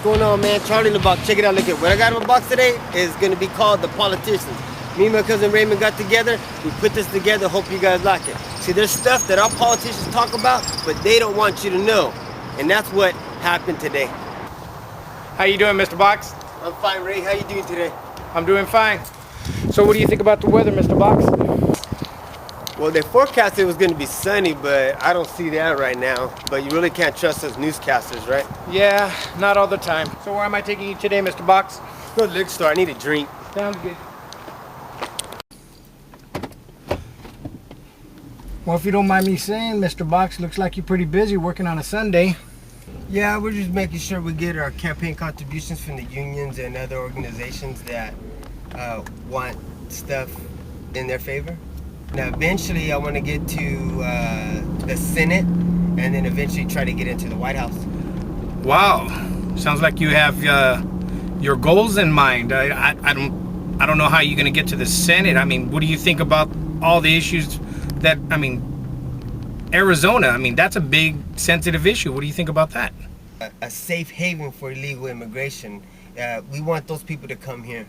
going on, man? Charlie in the box. Check it out. Look at what I got in my box today is going to be called the politicians. Me and my cousin Raymond got together. We put this together. Hope you guys like it. See, there's stuff that our politicians talk about, but they don't want you to know. And that's what happened today. How you doing, Mr. Box? I'm fine, Ray. How you doing today? I'm doing fine. So what do you think about the weather, Mr. Box? Well, they forecasted it was going to be sunny, but I don't see that right now. But you really can't trust those newscasters, right? Yeah, not all the time. So where am I taking you today, Mr. Box? Go to the liquor store. I need a drink. Sounds good. Well, if you don't mind me saying, Mr. Box, looks like you're pretty busy working on a Sunday. Yeah, we're just making sure we get our campaign contributions from the unions and other organizations that want stuff in their favor. Now, eventually, I want to get to the Senate, and then eventually try to get into the White House. Wow, sounds like you have your goals in mind. I don't know how you're going to get to the Senate. I mean, what do you think about all the issues that, Arizona? That's a big, sensitive issue. What do you think about that? A safe haven for illegal immigration. We want those people to come here.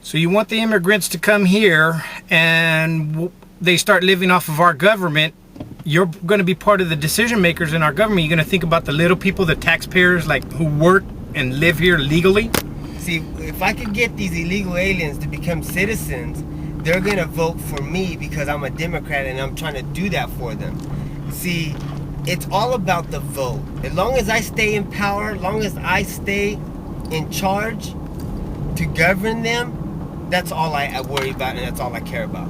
So you want the immigrants to come here and they start living off of our government. You're going to be part of the decision makers in our government. You're going to think about the little people, the taxpayers, like who work and live here legally. See, if I could get these illegal aliens to become citizens, they're going to vote for me because I'm a Democrat and I'm trying to do that for them. See, it's all about the vote. As long as I stay in power, as long as I stay in charge to govern them, that's all I worry about and that's all I care about.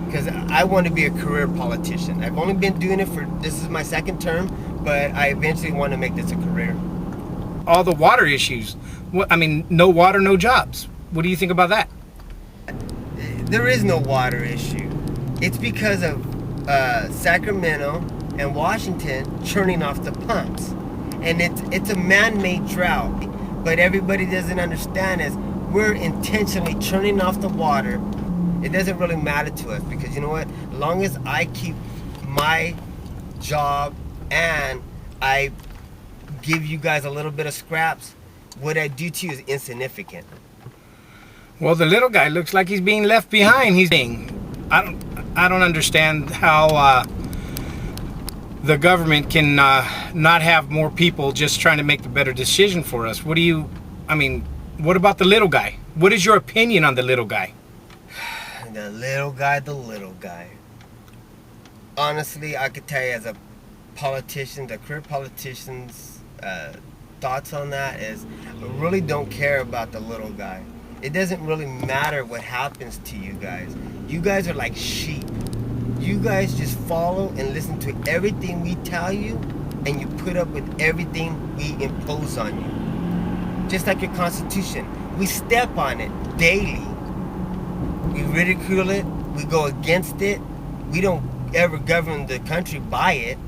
Because I want to be a career politician. I've only been doing it this is my second term, but I eventually want to make this a career. All the water issues. No water, no jobs. What do you think about that? There is no water issue. It's because of Sacramento and Washington churning off the pumps. And it's a man-made drought. But everybody doesn't understand is we're intentionally churning off the water. It doesn't really matter to us because you know what? As long as I keep my job and I give you guys a little bit of scraps, what I do to you is insignificant. Well, the little guy looks like he's being left behind. I don't understand how the government can not have more people just trying to make the better decision for us. What about the little guy? What is your opinion on the little guy? The little guy. Honestly, I could tell you as a politician, the career politician's thoughts on that is I really don't care about the little guy. It doesn't really matter what happens to you guys. You guys are like sheep. You guys just follow and listen to everything we tell you, and you put up with everything we impose on you. Just like your Constitution. We step on it daily. We ridicule it. We go against it. We don't ever govern the country by it.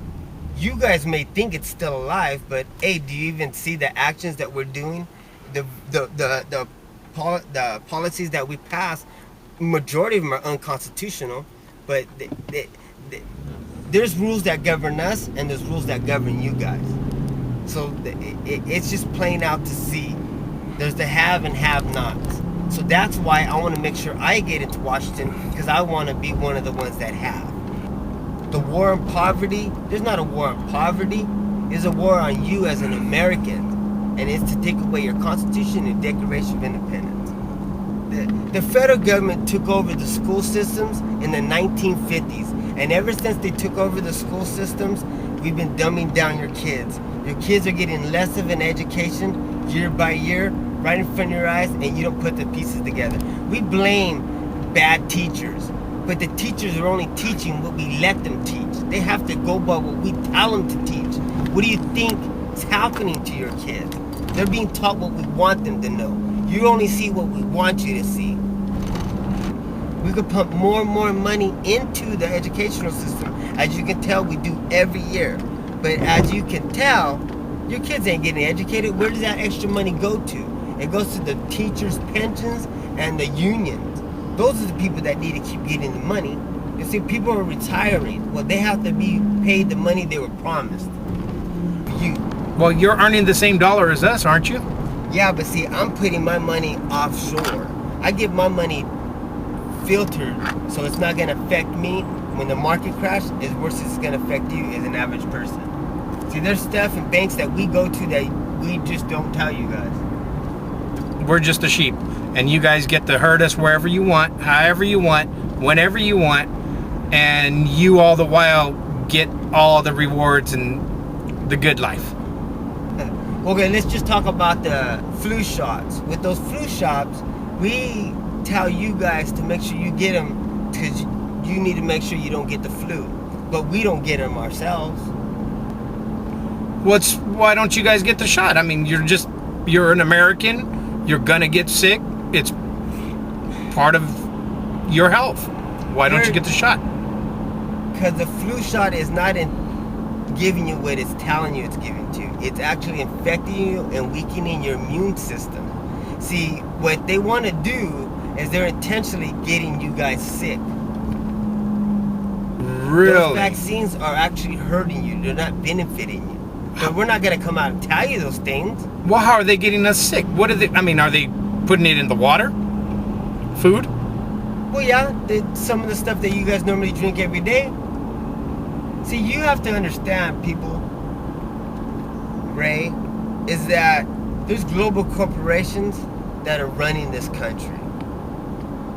You guys may think it's still alive, but hey, do you even see the actions that we're doing? The policies that we pass, majority of them are unconstitutional, but there's rules that govern us and there's rules that govern you guys. So it's just playing out to see there's the have and have-nots. So that's why I want to make sure I get into Washington, because I want to be one of the ones that have. The war on poverty, there's not a war on poverty, there's a war on you as an American, and it's to take away your Constitution and Declaration of Independence. The federal government took over the school systems in the 1950s, and ever since they took over the school systems, we've been dumbing down your kids. Your kids are getting less of an education year by year, right in front of your eyes, and you don't put the pieces together. We blame bad teachers, but the teachers are only teaching what we let them teach. They have to go by what we tell them to teach. What do you think is happening to your kids? They're being taught what we want them to know. You only see what we want you to see. We could pump more and more money into the educational system. As you can tell, we do every year. But as you can tell, your kids ain't getting educated. Where does that extra money go to? It goes to the teachers' pensions and the unions. Those are the people that need to keep getting the money. You see, people are retiring. Well, they have to be paid the money they were promised. Well, you're earning the same dollar as us, aren't you? Yeah, but see, I'm putting my money offshore. I get my money filtered, so it's not gonna affect me when the market crashes as worse as it's gonna affect you as an average person. See, there's stuff in banks that we go to that we just don't tell you guys. We're just the sheep, and you guys get to herd us wherever you want, however you want, whenever you want, and you all the while get all the rewards and the good life. Okay, let's just talk about the flu shots. With those flu shots, we tell you guys to make sure you get them because you need to make sure you don't get the flu. But we don't get them ourselves. Why don't you guys get the shot? I mean, you're an American. You're gonna get sick. It's part of your health. Why don't you get the shot? Because the flu shot is not giving you what it's telling you it's giving to you. It's actually infecting you and weakening your immune system. See, what they want to do is they're intentionally getting you guys sick. Really? Those vaccines are actually hurting you. They're not benefiting you. But we're not going to come out and tell you those things. Well, how are they getting us sick? What are they? I mean, are they putting it in the water? Food? Well, yeah, some of the stuff that you guys normally drink every day. See, you have to understand, people, Ray, is that there's global corporations that are running this country.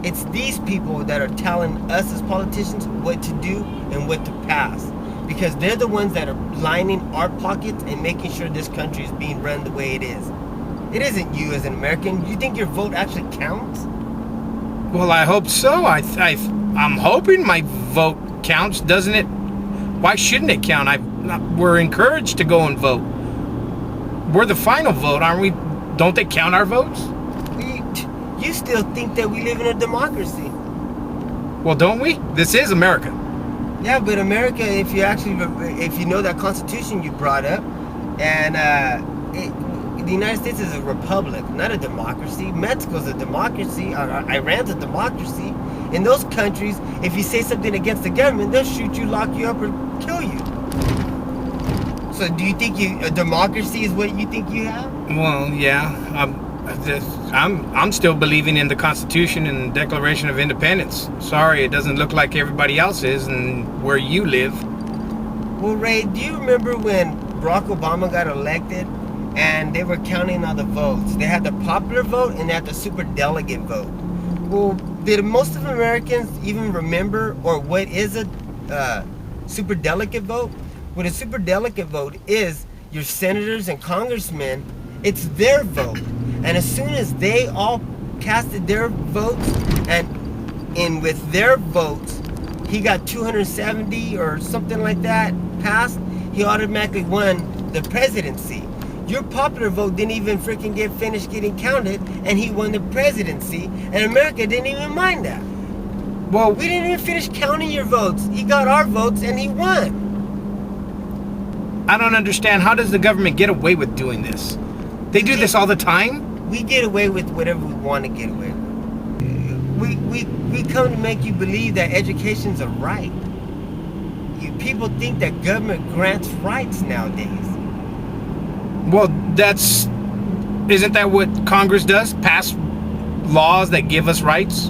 It's these people that are telling us as politicians what to do and what to pass. Because they're the ones that are lining our pockets and making sure this country is being run the way it is. It isn't you as an American. You think your vote actually counts? Well, I hope so. I'm hoping my vote counts, doesn't it? Why shouldn't it count? We're encouraged to go and vote. We're the final vote, aren't we? Don't they count our votes? You still think that we live in a democracy. Well, don't we? This is America. Yeah, but America, if you know that Constitution you brought up, and the United States is a republic, not a democracy. Mexico's a democracy. Iran's a democracy. In those countries, if you say something against the government, they'll shoot you, lock you up, or kill you. So do you think a democracy is what you think you have? Well, yeah. I'm still believing in the Constitution and Declaration of Independence. Sorry, it doesn't look like everybody else is and where you live. Well, Ray, do you remember when Barack Obama got elected and they were counting all the votes? They had the popular vote and they had the superdelegate vote. Well, did most of Americans even remember or what is a superdelegate vote? What a superdelegate vote is, your senators and congressmen, it's their vote. And as soon as they all casted their votes, and with their votes, he got 270 or something like that passed, he automatically won the presidency. Your popular vote didn't even freaking get finished getting counted, and he won the presidency, and America didn't even mind that. Well, We didn't even finish counting your votes. He got our votes, and he won. I don't understand. How does the government get away with doing this? They do this all the time? We get away with whatever we want to get away with. We come to make you believe that education's a right. People think that government grants rights nowadays. Well, isn't that what Congress does? Pass laws that give us rights?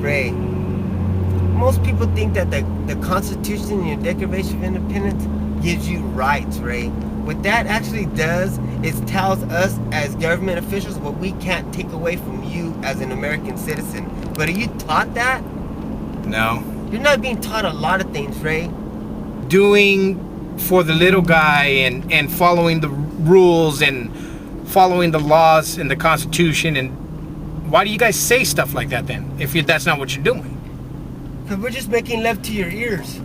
Ray, most people think that the Constitution and your Declaration of Independence gives you rights, Ray. What that actually does is tells us as government officials what we can't take away from you as an American citizen. But are you taught that? No. You're not being taught a lot of things, Ray. Doing for the little guy and following the rules and following the laws and the Constitution. And why do you guys say stuff like that then, if that's not what you're doing? Because we're just making love to your ears.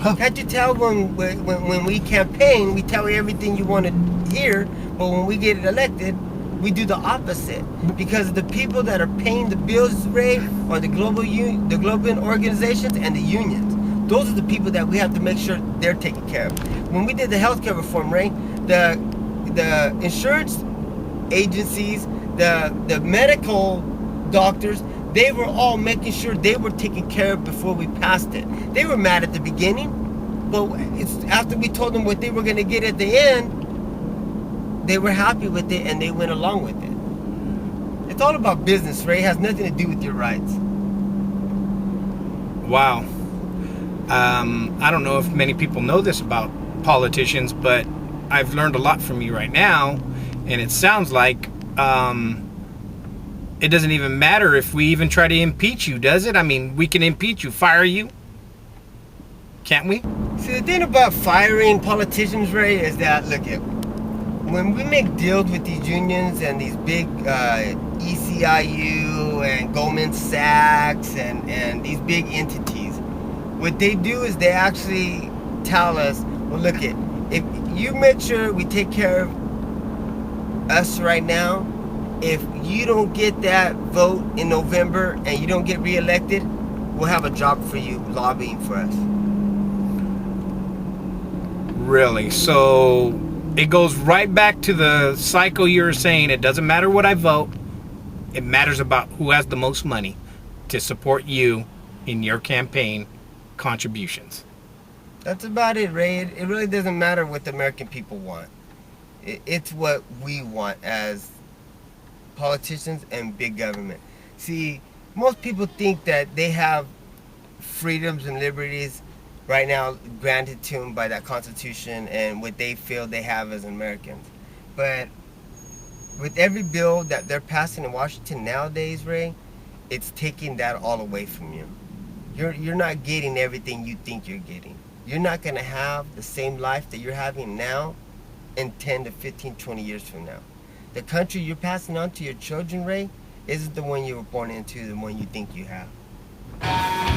Can't you tell when we campaign, we tell you everything you want to hear, but when we get elected, we do the opposite. Because the people that are paying the bills, Ray, are the global organizations and the unions. Those are the people that we have to make sure they're taken care of. When we did the healthcare reform, Ray, the insurance agencies, the medical doctors, they were all making sure they were taken care of before we passed it. They were mad at the beginning, but it's after we told them what they were going to get at the end, they were happy with it and they went along with it. It's all about business, Ray. It has nothing to do with your rights. Wow. I don't know if many people know this about politicians, but I've learned a lot from you right now, and it sounds like it doesn't even matter if we even try to impeach you, does it? I mean, we can impeach you, fire you, can't we? See, the thing about firing politicians, Ray, is that, look, when we make deals with these unions and these big ECIU and Goldman Sachs and these big entities, what they do is they actually tell us, well, look, if you make sure we take care of us right now, if you don't get that vote in November and you don't get reelected, we'll have a job for you lobbying for us. Really? So it goes right back to the cycle you were saying. It doesn't matter what I vote. It matters about who has the most money to support you in your campaign contributions. That's about it, Ray. It really doesn't matter what the American people want. It's what we want as politicians and big government. See, most people think that they have freedoms and liberties right now granted to them by that Constitution and what they feel they have as Americans. But with every bill that they're passing in Washington nowadays, Ray, it's taking that all away from you. You're not getting everything you think you're getting. You're not going to have the same life that you're having now in 10 to 15, 20 years from now. The country you're passing on to your children, Ray, isn't the one you were born into, the one you think you have.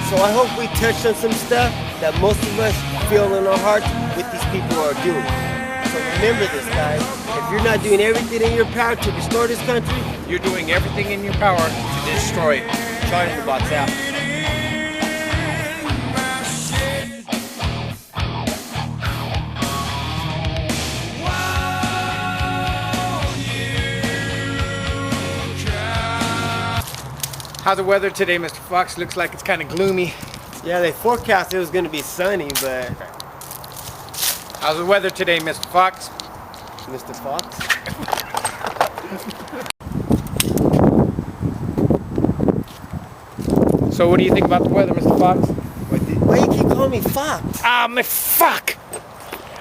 So I hope we touched on some stuff that most of us feel in our hearts what these people are doing. So remember this, guys. If you're not doing everything in your power to restore this country, You're doing everything in your power to destroy it. charge the box out. How's the weather today, Mr. Fox? Looks like it's kind of gloomy. Yeah, they forecast it was going to be sunny, but How's the weather today, Mr. Fox? Mr. Fox? So what do you think about the weather, Mr. Fox? Why you keep calling me Fox? Ah, fuck!